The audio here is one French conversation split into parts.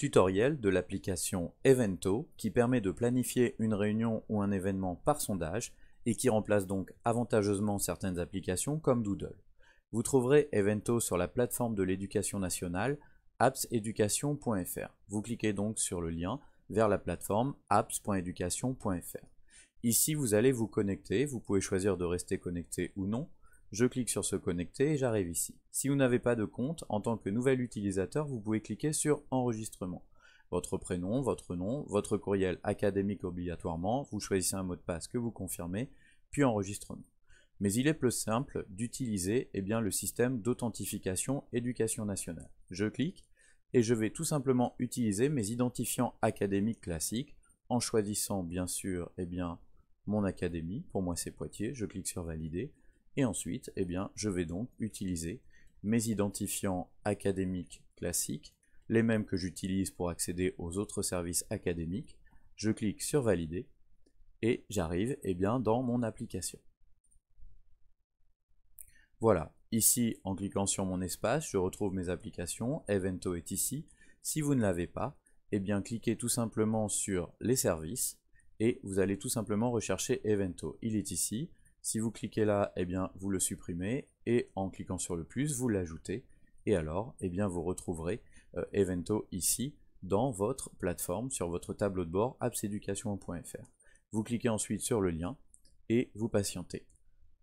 tutoriel de l'application Evento qui permet de planifier une réunion ou un événement par sondage et qui remplace donc avantageusement certaines applications comme Doodle. Vous trouverez Evento sur la plateforme de l'éducation nationale appseducation.fr. Vous cliquez donc sur le lien vers la plateforme apps.education.fr. Ici, vous allez vous connecter. Vous pouvez choisir de rester connecté ou non. Je clique sur se connecter et j'arrive ici. Si vous n'avez pas de compte, en tant que nouvel utilisateur, vous pouvez cliquer sur enregistrement. Votre prénom, votre nom, votre courriel académique obligatoirement, vous choisissez un mot de passe que vous confirmez, puis enregistrement. Mais il est plus simple d'utiliser le système d'authentification éducation nationale. Je clique et je vais tout simplement utiliser mes identifiants académiques classiques en choisissant bien sûr mon académie, pour moi c'est Poitiers, je clique sur valider et ensuite je vais donc utiliser mes identifiants académiques classiques, les mêmes que j'utilise pour accéder aux autres services académiques. Je clique sur valider et j'arrive dans mon application. Voilà, ici en cliquant sur mon espace, je retrouve mes applications, Evento est ici. Si vous ne l'avez pas, cliquez tout simplement sur les services et vous allez tout simplement rechercher Evento. Il est ici. Si vous cliquez là, vous le supprimez et en cliquant sur le plus, vous l'ajoutez et alors vous retrouverez Evento ici dans votre plateforme, sur votre tableau de bord appseducation.fr. Vous cliquez ensuite sur le lien et vous patientez.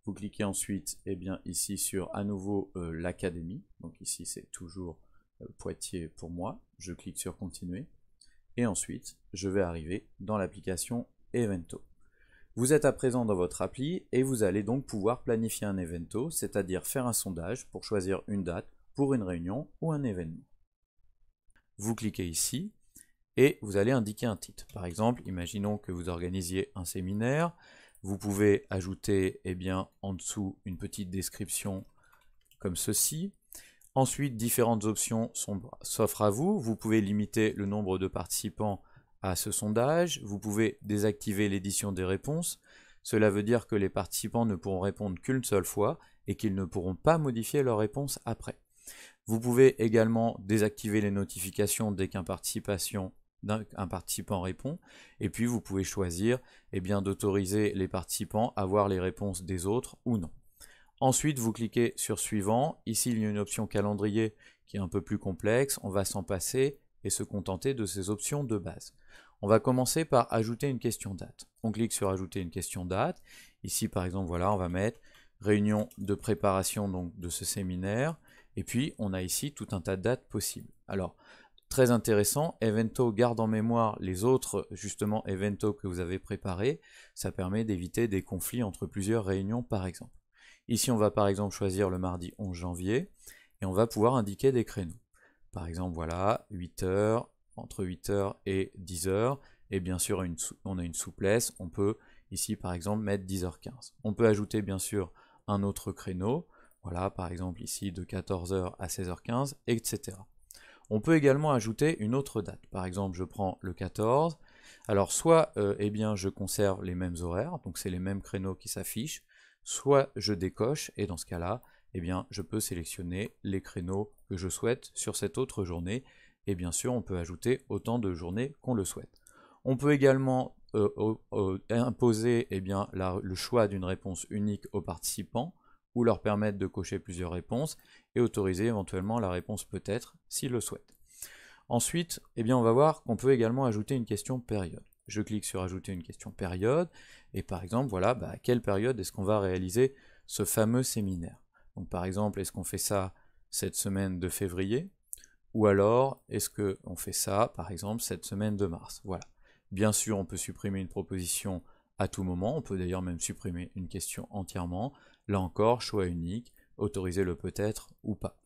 Vous cliquez ensuite ici sur à nouveau l'académie, donc ici c'est toujours Poitiers pour moi, je clique sur continuer et ensuite je vais arriver dans l'application Evento. Vous êtes à présent dans votre appli et vous allez donc pouvoir planifier un Evento, c'est-à-dire faire un sondage pour choisir une date pour une réunion ou un événement. Vous cliquez ici et vous allez indiquer un titre. Par exemple, imaginons que vous organisiez un séminaire. Vous pouvez ajouter en dessous une petite description comme ceci. Ensuite, différentes options s'offrent à vous. Vous pouvez limiter le nombre de participants à ce sondage. Vous pouvez désactiver l'édition des réponses. Cela veut dire que les participants ne pourront répondre qu'une seule fois et qu'ils ne pourront pas modifier leur réponse après. Vous pouvez également désactiver les notifications dès qu'un participant répond, et puis vous pouvez choisir d'autoriser les participants à voir les réponses des autres ou non. Ensuite, vous cliquez sur suivant. Ici, il y a une option calendrier qui est un peu plus complexe. On va s'en passer et se contenter de ces options de base. On va commencer par ajouter une question date. On clique sur ajouter une question date. Ici, par exemple, voilà, on va mettre réunion de préparation donc, de ce séminaire. Et puis, on a ici tout un tas de dates possibles. Alors, très intéressant, Evento garde en mémoire les autres justement Evento que vous avez préparés. Ça permet d'éviter des conflits entre plusieurs réunions par exemple. Ici on va par exemple choisir le mardi 11 janvier et on va pouvoir indiquer des créneaux. Par exemple voilà, 8h, entre 8h et 10h et bien sûr on a une souplesse, on peut ici par exemple mettre 10h15. On peut ajouter bien sûr un autre créneau, voilà par exemple ici de 14h à 16h15, etc. On peut également ajouter une autre date. Par exemple, je prends le 14. Alors, soit je conserve les mêmes horaires, donc c'est les mêmes créneaux qui s'affichent, soit je décoche, et dans ce cas-là, je peux sélectionner les créneaux que je souhaite sur cette autre journée, et bien sûr, on peut ajouter autant de journées qu'on le souhaite. On peut également imposer le choix d'une réponse unique aux participants, ou leur permettre de cocher plusieurs réponses, et autoriser éventuellement la réponse peut-être s'ils le souhaitent. Ensuite, on va voir qu'on peut également ajouter une question période. Je clique sur ajouter une question période, et par exemple, voilà, à quelle période est-ce qu'on va réaliser ce fameux séminaire. Donc par exemple, est-ce qu'on fait ça cette semaine de février, ou alors est-ce qu'on fait ça, par exemple, cette semaine de mars. Voilà. Bien sûr, on peut supprimer une proposition à tout moment, on peut d'ailleurs même supprimer une question entièrement. Là encore, choix unique, autoriser le peut-être ou pas.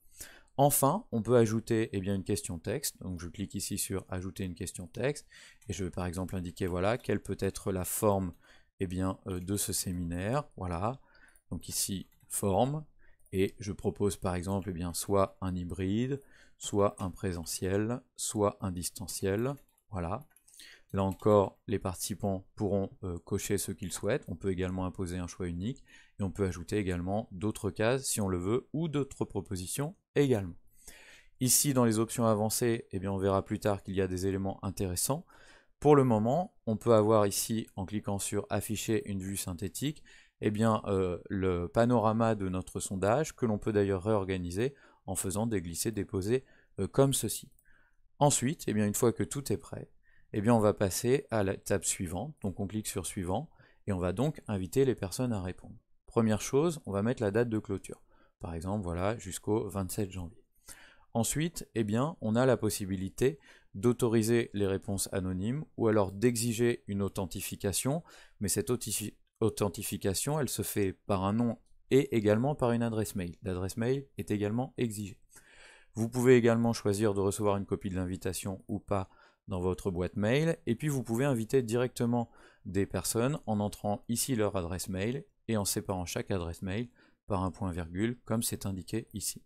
Enfin, on peut ajouter une question texte. Donc je clique ici sur ajouter une question texte et je vais par exemple indiquer voilà quelle peut être la forme de ce séminaire. Voilà. Donc ici forme et je propose par exemple soit un hybride, soit un présentiel, soit un distanciel. Voilà. Là encore, les participants pourront cocher ce qu'ils souhaitent. On peut également imposer un choix unique et on peut ajouter également d'autres cases si on le veut ou d'autres propositions également. Ici, dans les options avancées, eh bien, on verra plus tard qu'il y a des éléments intéressants. Pour le moment, on peut avoir ici, en cliquant sur afficher une vue synthétique, eh bien, le panorama de notre sondage, que l'on peut d'ailleurs réorganiser en faisant des glisser-déposer comme ceci. Ensuite, eh bien, une fois que tout est prêt, eh bien, on va passer à l'étape suivante. Donc on clique sur suivant et on va donc inviter les personnes à répondre. Première chose, on va mettre la date de clôture. Par exemple, voilà, jusqu'au 27 janvier. Ensuite, eh bien, on a la possibilité d'autoriser les réponses anonymes ou alors d'exiger une authentification, mais cette authentification, elle se fait par un nom et également par une adresse mail. L'adresse mail est également exigée. Vous pouvez également choisir de recevoir une copie de l'invitation ou pas dans votre boîte mail, et puis vous pouvez inviter directement des personnes en entrant ici leur adresse mail et en séparant chaque adresse mail par un point-virgule, comme c'est indiqué ici.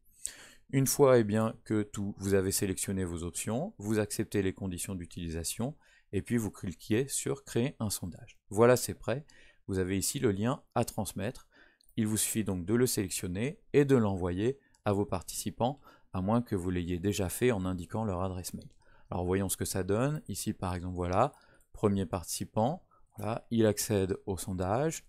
Une fois que vous avez sélectionné vos options, vous acceptez les conditions d'utilisation, et puis vous cliquez sur créer un sondage. Voilà, c'est prêt. Vous avez ici le lien à transmettre. Il vous suffit donc de le sélectionner et de l'envoyer à vos participants, à moins que vous l'ayez déjà fait en indiquant leur adresse mail. Alors voyons ce que ça donne. Ici par exemple, voilà, premier participant, voilà, il accède au sondage.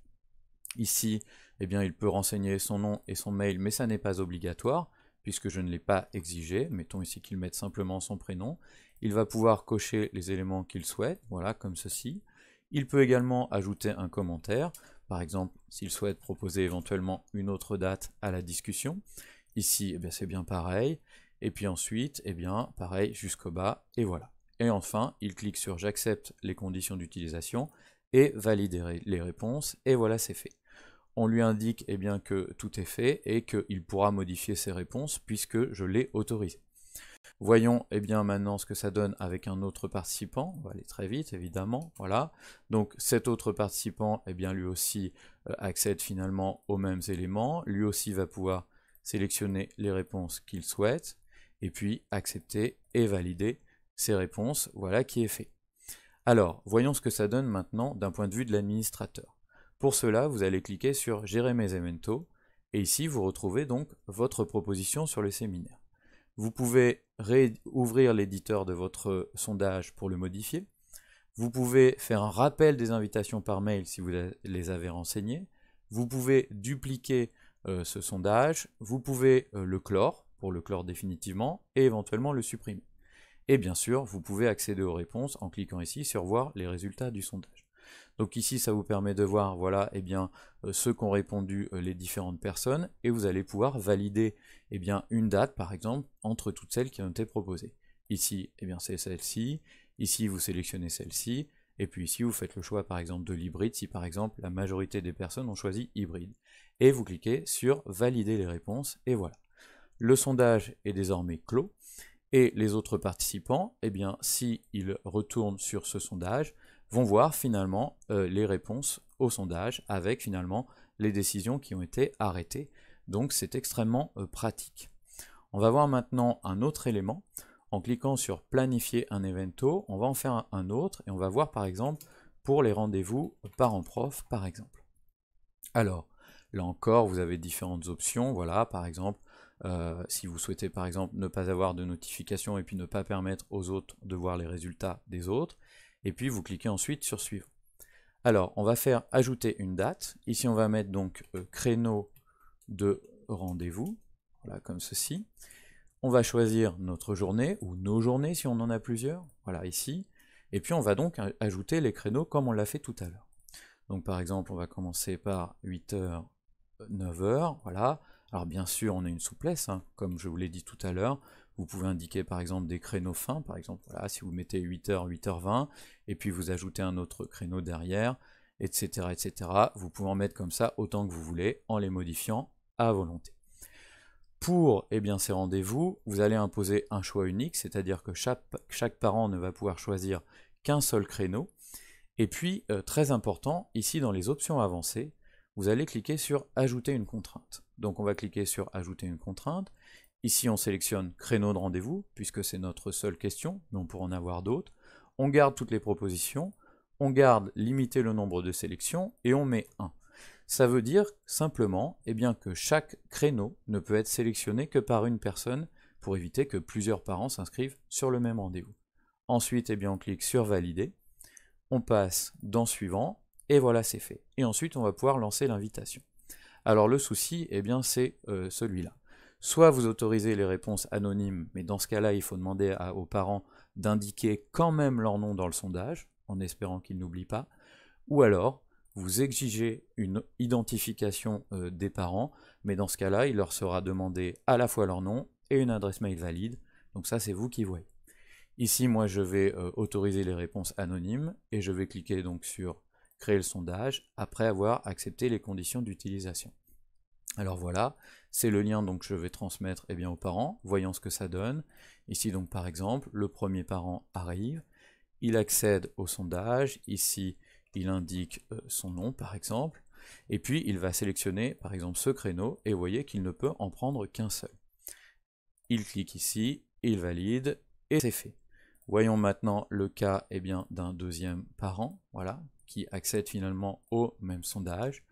Ici, eh bien, il peut renseigner son nom et son mail, mais ça n'est pas obligatoire, puisque je ne l'ai pas exigé. Mettons ici qu'il mette simplement son prénom. Il va pouvoir cocher les éléments qu'il souhaite, voilà, comme ceci. Il peut également ajouter un commentaire, par exemple, s'il souhaite proposer éventuellement une autre date à la discussion. Ici, eh bien, c'est bien pareil. Et puis ensuite, eh bien, pareil jusqu'au bas, et voilà. Et enfin, il clique sur « J'accepte les conditions d'utilisation » et valider les réponses, et voilà, c'est fait. On lui indique eh bien, que tout est fait et qu'il pourra modifier ses réponses puisque je l'ai autorisé. Voyons eh bien, maintenant ce que ça donne avec un autre participant. On va aller très vite, évidemment. Voilà. Donc cet autre participant, eh bien, lui aussi accède finalement aux mêmes éléments. Lui aussi va pouvoir sélectionner les réponses qu'il souhaite et puis accepter et valider ses réponses. Voilà qui est fait. Alors, voyons ce que ça donne maintenant d'un point de vue de l'administrateur. Pour cela, vous allez cliquer sur « Gérer mes éventos » et ici, vous retrouvez donc votre proposition sur le séminaire. Vous pouvez ouvrir l'éditeur de votre sondage pour le modifier. Vous pouvez faire un rappel des invitations par mail si vous les avez renseignées. Vous pouvez dupliquer ce sondage. Vous pouvez le clore, pour le clore définitivement, et éventuellement le supprimer. Et bien sûr, vous pouvez accéder aux réponses en cliquant ici sur « Voir les résultats du sondage ». Donc ici, ça vous permet de voir voilà, eh bien, ceux qu'ont répondu les différentes personnes, et vous allez pouvoir valider eh bien, une date, par exemple, entre toutes celles qui ont été proposées. Ici, eh bien, c'est celle-ci, ici, vous sélectionnez celle-ci, et puis ici, vous faites le choix, par exemple, de l'hybride, si par exemple, la majorité des personnes ont choisi hybride. Et vous cliquez sur « Valider les réponses », et voilà. Le sondage est désormais clos, et les autres participants, eh bien, s'ils retournent sur ce sondage, vont voir finalement les réponses au sondage avec finalement les décisions qui ont été arrêtées. Donc c'est extrêmement pratique. On va voir maintenant un autre élément. En cliquant sur planifier un evento, on va en faire un autre et on va voir par exemple pour les rendez-vous parents-prof par exemple. Alors là encore vous avez différentes options, voilà par exemple si vous souhaitez par exemple ne pas avoir de notification et puis ne pas permettre aux autres de voir les résultats des autres, et puis vous cliquez ensuite sur suivant. Alors on va faire ajouter une date, ici on va mettre donc créneau de rendez-vous, voilà comme ceci. On va choisir notre journée, ou nos journées si on en a plusieurs, voilà ici, et puis on va donc ajouter les créneaux comme on l'a fait tout à l'heure. Donc par exemple on va commencer par 8h, 9h, voilà. Alors bien sûr on a une souplesse, hein, comme je vous l'ai dit tout à l'heure. Vous pouvez indiquer par exemple des créneaux fins, par exemple voilà, si vous mettez 8h, 8h20, et puis vous ajoutez un autre créneau derrière, etc. etc. Vous pouvez en mettre comme ça autant que vous voulez, en les modifiant à volonté. Pour eh bien, ces rendez-vous, vous allez imposer un choix unique, c'est-à-dire que chaque parent ne va pouvoir choisir qu'un seul créneau. Et puis, très important, ici dans les options avancées, vous allez cliquer sur « Ajouter une contrainte ». Donc on va cliquer sur « Ajouter une contrainte ». Ici on sélectionne « Créneau de rendez-vous » puisque c'est notre seule question, mais on pourra en avoir d'autres. On garde toutes les propositions, on garde « Limiter le nombre de sélections » et on met 1. Ça veut dire simplement eh bien, que chaque créneau ne peut être sélectionné que par une personne pour éviter que plusieurs parents s'inscrivent sur le même rendez-vous. Ensuite, eh bien, on clique sur valider, on passe dans suivant, et voilà, c'est fait. Et ensuite, on va pouvoir lancer l'invitation. Alors le souci, eh bien, c'est celui-là. Soit vous autorisez les réponses anonymes, mais dans ce cas-là, il faut demander aux parents d'indiquer quand même leur nom dans le sondage, en espérant qu'ils n'oublient pas, ou alors vous exigez une identification des parents, mais dans ce cas-là, il leur sera demandé à la fois leur nom et une adresse mail valide, donc ça c'est vous qui voyez. Ici, moi je vais autoriser les réponses anonymes, et je vais cliquer donc sur créer le sondage, après avoir accepté les conditions d'utilisation. Alors voilà, c'est le lien donc que je vais transmettre eh bien, aux parents, voyons ce que ça donne. Ici donc par exemple, le premier parent arrive, il accède au sondage, ici il indique son nom par exemple, et puis il va sélectionner par exemple ce créneau, et vous voyez qu'il ne peut en prendre qu'un seul. Il clique ici, il valide, et c'est fait. Voyons maintenant le cas eh bien, d'un deuxième parent, voilà, qui accède finalement au même sondage.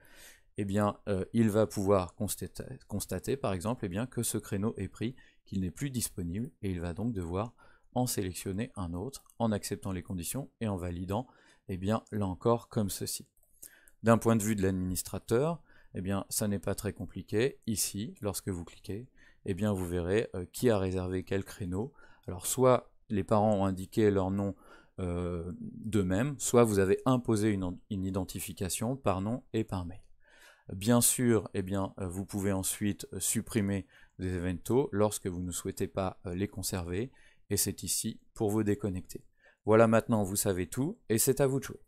Eh bien, il va pouvoir constater par exemple eh bien, que ce créneau est pris, qu'il n'est plus disponible, et il va donc devoir en sélectionner un autre, en acceptant les conditions et en validant, eh bien, là encore, comme ceci. D'un point de vue de l'administrateur, eh bien, ça n'est pas très compliqué. Ici, lorsque vous cliquez, eh bien, vous verrez qui a réservé quel créneau. Alors, soit les parents ont indiqué leur nom d'eux-mêmes, soit vous avez imposé une identification par nom et par mail. Bien sûr, eh bien, vous pouvez ensuite supprimer des eventos lorsque vous ne souhaitez pas les conserver, et c'est ici pour vous déconnecter. Voilà, maintenant vous savez tout, et c'est à vous de jouer.